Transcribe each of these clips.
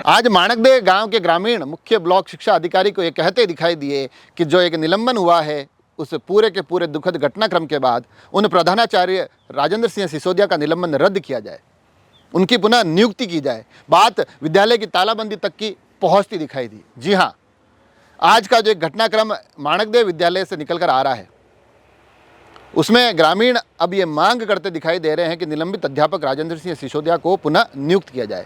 आज माणकदेव गांव के ग्रामीण मुख्य ब्लॉक शिक्षा अधिकारी को ये कहते दिखाई दिए कि जो एक निलंबन हुआ है उस पूरे के पूरे दुखद घटनाक्रम के बाद उन प्रधानाचार्य राजेंद्र सिंह सिसोदिया का निलंबन रद्द किया जाए, उनकी पुनः नियुक्ति की जाए। बात विद्यालय की तालाबंदी तक की पहुंचती दिखाई दी। जी हाँ, आज का जो एक घटनाक्रम माणकदेव विद्यालय से निकल कर आ रहा है उसमें ग्रामीण अब ये मांग करते दिखाई दे रहे हैं कि निलंबित अध्यापक राजेंद्र सिंह सिसोदिया को पुनः नियुक्त किया जाए।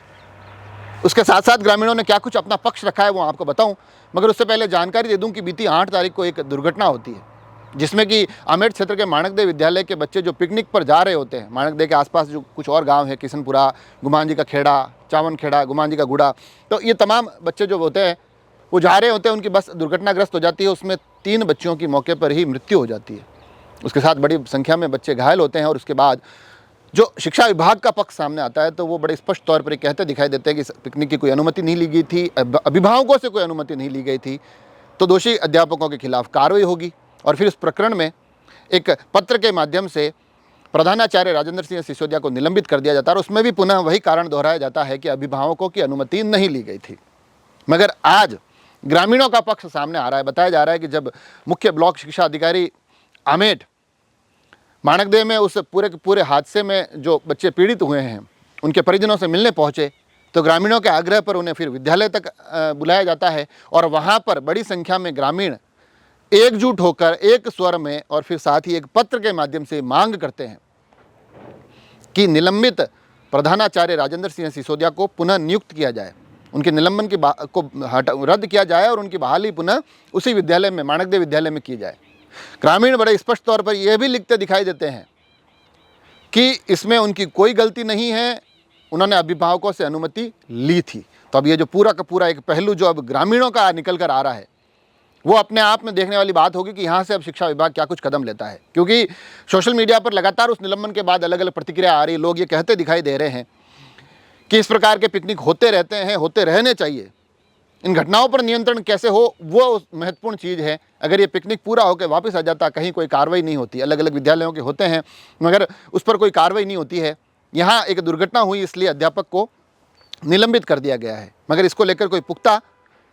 उसके साथ साथ ग्रामीणों ने क्या कुछ अपना पक्ष रखा है वो आपको बताऊं, मगर उससे पहले जानकारी दे दूं कि बीती 8 तारीख को एक दुर्घटना होती है जिसमें कि आमेर क्षेत्र के माणकदेव विद्यालय के बच्चे जो पिकनिक पर जा रहे होते हैं, माणकदेव के आसपास जो कुछ और गांव है, किशनपुरा, गुमानजी का खेड़ा, चावन खेड़ा, गुमानजी का गुड़ा, तो ये तमाम बच्चे जो होते हैं वो जा रहे होते हैं, उनकी बस दुर्घटनाग्रस्त हो जाती है। उसमें 3 बच्चियों की मौके पर ही मृत्यु हो जाती है। उसके साथ बड़ी संख्या में बच्चे घायल होते हैं और उसके बाद जो शिक्षा विभाग का पक्ष सामने आता है तो वो बड़े स्पष्ट तौर पर कहते दिखाई देते हैं कि पिकनिक की कोई अनुमति नहीं ली गई थी, अभिभावकों से कोई अनुमति नहीं ली गई थी, तो दोषी अध्यापकों के खिलाफ कार्रवाई होगी। और फिर उस प्रकरण में एक पत्र के माध्यम से प्रधानाचार्य राजेंद्र सिंह सिसोदिया को निलंबित कर दिया जाता है और उसमें भी पुनः वही कारण दोहराया जाता है कि अभिभावकों की अनुमति नहीं ली गई थी। मगर आज ग्रामीणों का पक्ष सामने आ रहा है। बताया जा रहा है कि जब मुख्य ब्लॉक शिक्षा अधिकारी आमेट माणकदेव में उस पूरे के पूरे हादसे में जो बच्चे पीड़ित हुए हैं उनके परिजनों से मिलने पहुंचे तो ग्रामीणों के आग्रह पर उन्हें फिर विद्यालय तक बुलाया जाता है और वहां पर बड़ी संख्या में ग्रामीण एकजुट होकर एक स्वर में और फिर साथ ही एक पत्र के माध्यम से मांग करते हैं कि निलंबित प्रधानाचार्य राजेंद्र सिंह सिसोदिया को पुनः नियुक्त किया जाए, उनके निलंबन को रद्द किया जाए और उनकी बहाली पुनः उसी विद्यालय में, माणकदेव विद्यालय में की जाए। ग्रामीण बड़े स्पष्ट तौर पर यह भी लिखते दिखाई देते हैं कि इसमें उनकी कोई गलती नहीं है, उन्होंने अभिभावकों से अनुमति ली थी। तो अब ये जो पूरा का पूरा एक पहलू जो अब ग्रामीणों का निकल कर आ रहा है वो अपने आप में देखने वाली बात होगी कि यहाँ से अब शिक्षा विभाग क्या कुछ कदम लेता है, क्योंकि सोशल मीडिया पर लगातार उस निलंबन के बाद अलग अलग प्रतिक्रिया आ रही है। लोग ये कहते दिखाई दे रहे हैं कि इस प्रकार के पिकनिक होते रहते हैं, होते रहने चाहिए, इन घटनाओं पर नियंत्रण कैसे हो वो महत्वपूर्ण चीज़ है। अगर ये पिकनिक पूरा होकर वापस आ जाता, कहीं कोई कार्रवाई नहीं होती, अलग अलग विद्यालयों के होते हैं मगर उस पर कोई कार्रवाई नहीं होती है। यहाँ एक दुर्घटना हुई इसलिए अध्यापक को निलंबित कर दिया गया है, मगर इसको लेकर कोई पुख्ता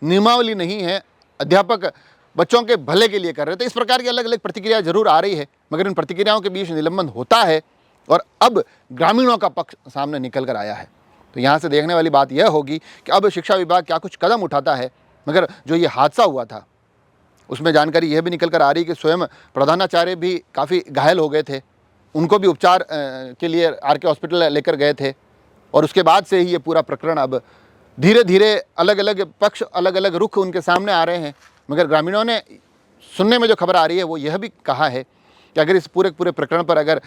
नियमावली नहीं है। अध्यापक बच्चों के भले के लिए कर रहे थे। इस प्रकार की अलग अलग प्रतिक्रिया जरूर आ रही है, मगर इन प्रतिक्रियाओं के बीच निलंबन होता है और अब ग्रामीणों का पक्ष सामने निकल कर आया है। तो यहाँ से देखने वाली बात यह होगी कि अब शिक्षा विभाग क्या कुछ कदम उठाता है। मगर जो ये हादसा हुआ था उसमें जानकारी यह भी निकल कर आ रही है कि स्वयं प्रधानाचार्य भी काफ़ी घायल हो गए थे, उनको भी उपचार के लिए आरके हॉस्पिटल लेकर गए थे और उसके बाद से ही ये पूरा प्रकरण अब धीरे धीरे अलग अलग पक्ष, अलग अलग रुख उनके सामने आ रहे हैं। मगर ग्रामीणों ने सुनने में जो खबर आ रही है वो यह भी कहा है कि अगर इस पूरे प्रकरण पर अगर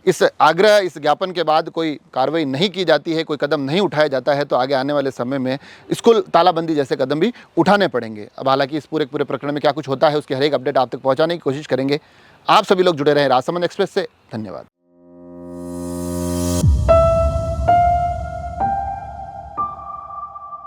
इस आग्रह, इस ज्ञापन के बाद कोई कार्रवाई नहीं की जाती है, कोई कदम नहीं उठाया जाता है तो आगे आने वाले समय में स्कूल तालाबंदी जैसे कदम भी उठाने पड़ेंगे। अब हालांकि इस पूरे प्रकरण में क्या कुछ होता है उसकी हर एक अपडेट आप तक पहुंचाने की कोशिश करेंगे। आप सभी लोग जुड़े रहें राजसमंद एक्सप्रेस से। धन्यवाद।